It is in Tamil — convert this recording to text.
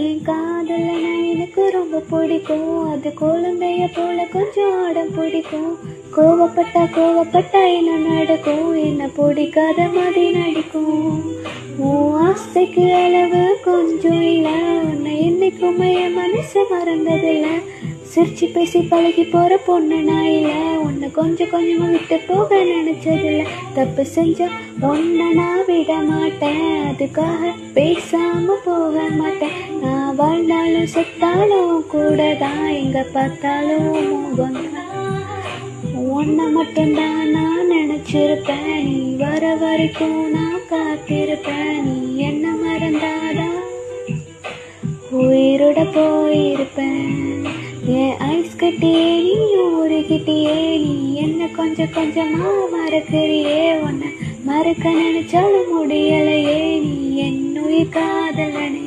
என் காதலனா எனக்கு ரொம்ப பிடிக்கும். அது குழந்தைய போல கொஞ்சம் ஆடம் பிடிக்கும். கோவப்பட்டா என்ன நடக்கும், என்ன பிடிக்காத மாதிரி நடிக்கும். உன் ஆசைக்கு அளவு கொஞ்சம் இல்லை, உன்னை என்னைக்குமே என் மனசு மறந்ததில்லை. சிரிச்சு பேசி பழகி போற பொண்ணு நான் இல்லை, உன்னை கொஞ்சம் கொஞ்சமா விட்டு போக நினைச்சதில்லை. தப்பு செஞ்ச உன்னை நான் விட மாட்டேன், அதுக்காக பேசாம போக மாட்டேன். நான் வாழ்ந்தாலும் செத்தாலும் கூட தான், எங்க பார்த்தாலும் மோகம் தான். உன்னை மட்டும்தான் நான் நினைச்சிருப்பேன், நீ வர வரைக்கும் நான் காத்திருப்பேன். நீ என்ன மறந்தாதான் உயிரோட போயிருப்பேன். என் ஐஸ் கட்டியே நீ ஊருகிட்டியே, நீ என்ன கொஞ்சம் கொஞ்சமா மறக்கிறியே. உன்னை மறக்க நினைச்சாலும் முடியலையே, நீ என் உயிர் காதலனே.